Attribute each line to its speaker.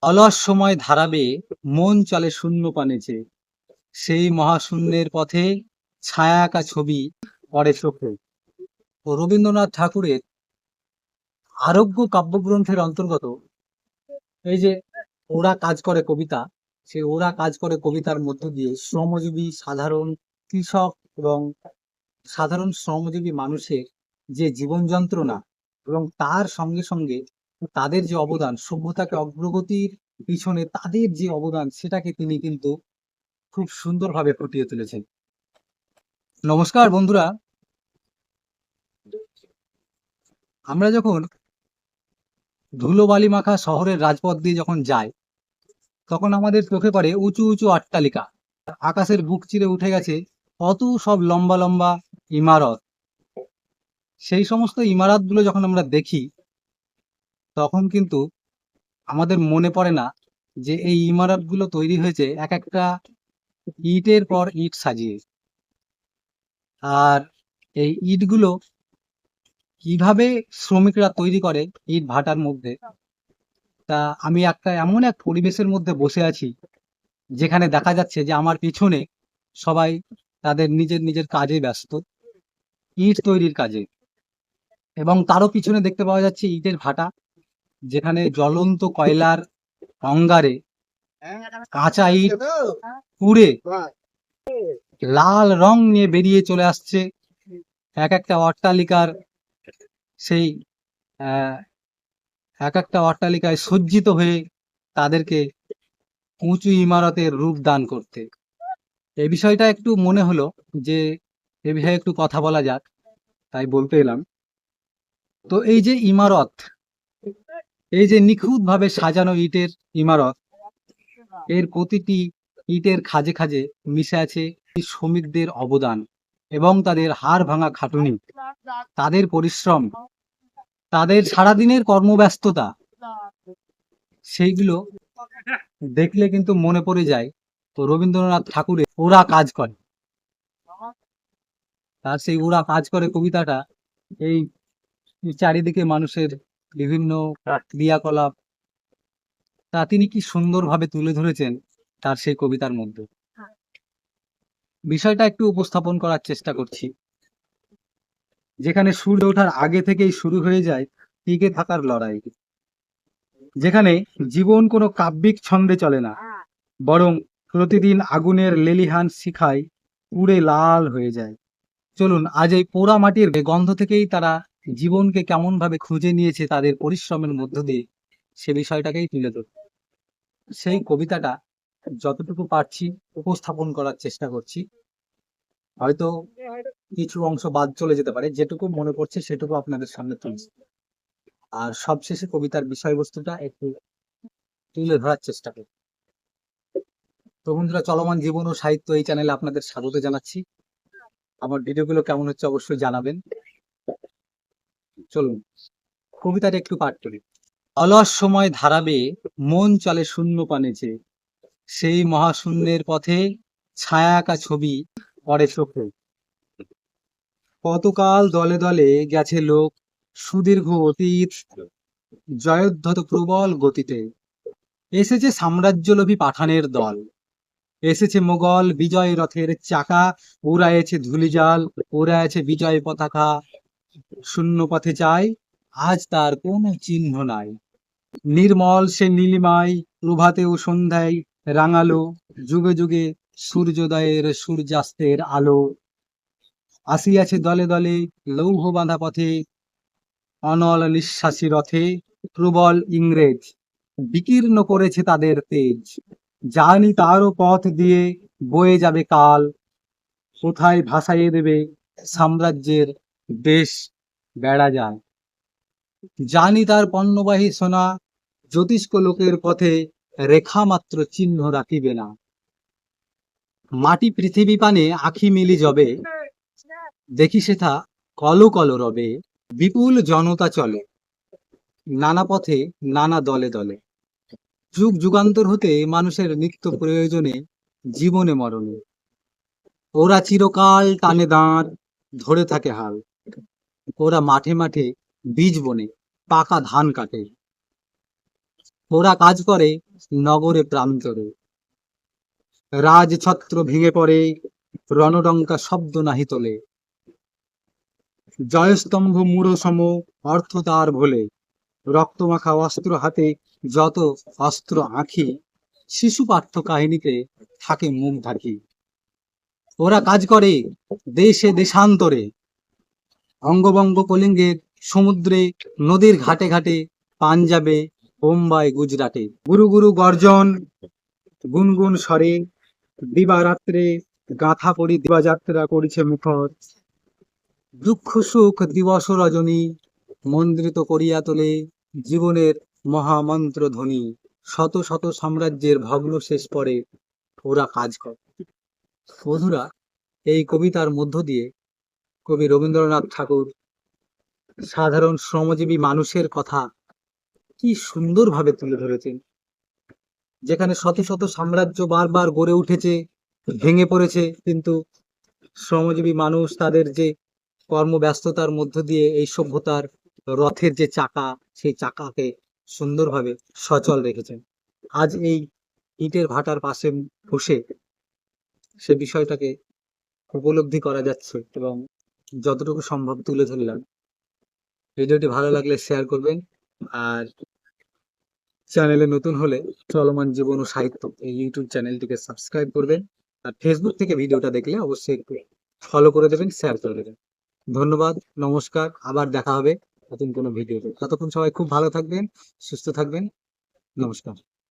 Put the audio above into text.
Speaker 1: অলস সময় ধারাবে মন চলে শূন্য পানে চেয়ে। সেই মহাশূন্যের পথে ছায়া আঁকা ছবি পড়ে চোখে। রবীন্দ্রনাথ ঠাকুরের আরোগ্য কাব্যগ্রন্থের অন্তর্গত এই যে ওরা কাজ করে কবিতা, সেই ওরা কাজ করে কবিতার মধ্য দিয়ে শ্রমজীবী সাধারণ কৃষক এবং সাধারণ শ্রমজীবী মানুষের যে জীবন যন্ত্রণা এবং তার সঙ্গে সঙ্গে তাদের যে অবদান, সভ্যতাকে অগ্রগতির পিছনে তাদের যে অবদান, সেটাকে তিনি কিন্তু খুব সুন্দরভাবে ফুটিয়ে তুলেছেন। নমস্কার বন্ধুরা, আমরা যখন ধুলোবালি মাখা শহরের রাজপথ দিয়ে যখন যাই, তখন আমাদের চোখে পড়ে উঁচু উঁচু অট্টালিকা। আকাশের বুক চিরে উঠে গেছে কত সব লম্বা লম্বা ইমারত। সেই সমস্ত ইমারতগুলো যখন আমরা দেখি, তখন কিন্তু আমাদের মনে পড়ে না যে এই ইমারতগুলো তৈরি হয়েছে এক একটা ইটের পর ইট সাজিয়ে। আর এই ইটগুলো কিভাবে শ্রমিকরা তৈরি করে ইট ভাটার মধ্যে, তা আমি একটা এমন এক পরিবেশের মধ্যে বসে আছি যেখানে দেখা যাচ্ছে যে আমার পিছনে সবাই তাদের নিজের নিজের কাজে ব্যস্ত, ইট তৈরির কাজে। এবং তারও পিছনে দেখতে পাওয়া যাচ্ছে ইটের ভাটা, যেখানে জ্বলন্ত কয়লার অঙ্গারে কাঁচা ইট পুড়ে লাল রং নিয়ে বেরিয়ে চলে আসছে এক একটা অট্টালিকার সেই আহ, এক একটা অট্টালিকায় সজ্জিত হয়ে তাদেরকে উঁচু ইমারতের রূপ দান করতে। এই বিষয়টা একটু মনে হলো যে এ বিষয়ে একটু কথা বলা যাক, তাই বলতে এলাম। তো এই যে ইমারত, এই যে নিখুঁতভাবে সাজানো ইটের ইমারত, এর প্রতিটি ইটের খাঁজে খাঁজে মিশে আছে শ্রমিকদের অবদান এবং তাদের হাড় ভাঙা খাটুনি, তাদের পরিশ্রম, তাদের সারাদিনের কর্মব্যস্ততা। সেইগুলো দেখলে কিন্তু মনে পড়ে যায় তো রবীন্দ্রনাথ ঠাকুরের ওরা কাজ করে। তার সেই ওরা কাজ করে কবিতাটা এই চারিদিকে মানুষের বিভিন্ন ক্রিয়াকলাপ, তা তিনি কি সুন্দরভাবে তুলে ধরেছেন তার সেই কবিতার মধ্যে। বিষয়টা একটু উপস্থাপন করার চেষ্টা করছি। যেখানে সূর্য ওঠার আগে থেকেই শুরু হয়ে যায় টিকে থাকার লড়াই, যেখানে জীবন কোনো কাব্যিক ছন্দে চলে না, বরং প্রতিদিন আগুনের লেলিহান শিখায় পুড়ে লাল হয়ে যায়। চলুন আজ এই পোড়া মাটির গন্ধ থেকেই তারা জীবনকে কেমন ভাবে খুঁজে নিয়েছে তাদের পরিশ্রমের মধ্য দিয়ে, সে বিষয়টাকেই তুলে ধর। সেই কবিতাটা যতটুকু পারছি উপস্থাপন করার চেষ্টা করছি। হয়তো কিছু অংশ বাদ চলে যেতে পারে, যেটুকু মনে পড়ছে সেটুকু আপনাদের সামনে তুলছি। আর সবশেষে কবিতার বিষয়বস্তুটা একটু তুলে ধরার চেষ্টা করি। তো বন্ধুরা, চলমান জীবন ও সাহিত্য এই চ্যানেলে আপনাদের স্বাগত জানাচ্ছি। আমার ভিডিওগুলো কেমন হচ্ছে অবশ্যই জানাবেন। চলুন কবিতাটা একটু পাঠ করি। অলস সময় ধারাবে মন চলে শূন্য পানে চেয়ে। সেই মহাশূন্যের পথে ছায়া আঁকা ছবি পড়ে চোখে। কতকাল দলে দলে গেছে লোক, সুদীর্ঘ অতীত জয়োদ্ধত প্রবল গতিতে। এসেছে সাম্রাজ্যলোভী পাঠানের দল, এসেছে মোগল বিজয় রথের চাকা, উড়ায়েছে ধূলিজাল, উড়ায়েছে বিজয় পতাকা। শূন্য পথে যায় আজ তার কোনো চিহ্ন নাই। নির্মল সে নীলিমায় প্রভাতে ও সন্ধ্যায় রাঙালো, যুগে যুগে সূর্যোদয়ের সূর্যাস্তের আলো। আসিয়াছে দলে দলে লৌহ বাঁধা পথে, অনল নিঃশ্বাসী রথে প্রবল ইংরেজ বিকীর্ণ করেছে তাদের তেজ। জানি তারও পথ দিয়ে বয়ে যাবে কাল, কোথায় ভাসাইয়ে দেবে সাম্রাজ্যের দেশ বেড়া যায়। জানি তার পণ্যবাহী সোনা জ্যোতিষ্ক লোকের পথে রেখা মাত্র চিহ্ন রাখিবে না। মাটি পৃথিবী পানে আখি মেলি যবে, দেখি সেথা কলো কলো রবে। বিপুল জনতা চলে নানা পথে নানা দলে দলে, যুগ যুগান্তর হতে মানুষের নিত্য প্রয়োজনে জীবনে মরণে। ওরা চিরকাল টানে দাঁড় ধরে থাকে হাল, ওরা মাঠে মাঠে বীজ বনে পাকা ধান কাটে। ওরা কাজ করে নগরে প্রান্তরে। রাজছত্র ভেঙে পড়ে, রণডঙ্কা শব্দ নাহি তোলে। জয়স্তম্ভ মূঢ় সম, অর্থ তার ভোলে। রক্তমাখা অস্ত্র হাতে, যত অস্ত্র আঁখি, শিশু পাঠ্য কাহিনীতে থাকে মুখ ঢাকি। ওরা কাজ করে দেশে দেশান্তরে, অঙ্গবঙ্গ কলিঙ্গের সমুদ্রে, নদীর ঘাটে ঘাটে, পাঞ্জাবে, বোম্বাই, গুজরাটে। গুরু গুরু গর্জন, গুনগুন স্বরে, দিবারাত্রে গাঁথা পড়ি দিবাযাত্রা করিছে মুখর। দুঃখ সুখ দিবস রজনী, মন্দ্রিত করিয়া তোলে জীবনের মহামন্ত্র ধ্বনি। শত শত সাম্রাজ্যের ভগ্ন শেষ পরে ওরা কাজ করে। বন্ধুরা, এই কবিতার মধ্য দিয়ে কবি রবীন্দ্রনাথ ঠাকুর সাধারণ শ্রমজীবী মানুষের কথা কি সুন্দরভাবে তুলে ধরেছেন। যেখানে শত শত সাম্রাজ্য বারবার গড়ে উঠেছে, ভেঙে পড়েছে, কিন্তু শ্রমজীবী মানুষ তাদের যে কর্মব্যস্ততার মধ্য দিয়ে এই সভ্যতার রথের যে চাকা, সেই চাকাকে সুন্দরভাবে সচল রেখেছেন। আজ এই ইটের ভাটার পাশে বসে সে বিষয়টাকে উপলব্ধি করা যাচ্ছে এবং যতটুকু সম্ভব তুলে ধরলাম। ভিডিওটি ভালো লাগলে শেয়ার করবেন, আর চ্যানেলে নতুন হলে চলমান জীবন ও সাহিত্য এই ইউটিউব চ্যানেলটিকে সাবস্ক্রাইব করবেন, আর ফেসবুক থেকে ভিডিওটা দেখলে অবশ্যই একটু ফলো করে দেবেন, শেয়ার করে দেবেন। ধন্যবাদ, নমস্কার, আবার দেখা হবে নতুন কোনো ভিডিওতে। ততক্ষণ সবাই খুব ভালো থাকবেন, সুস্থ থাকবেন, নমস্কার।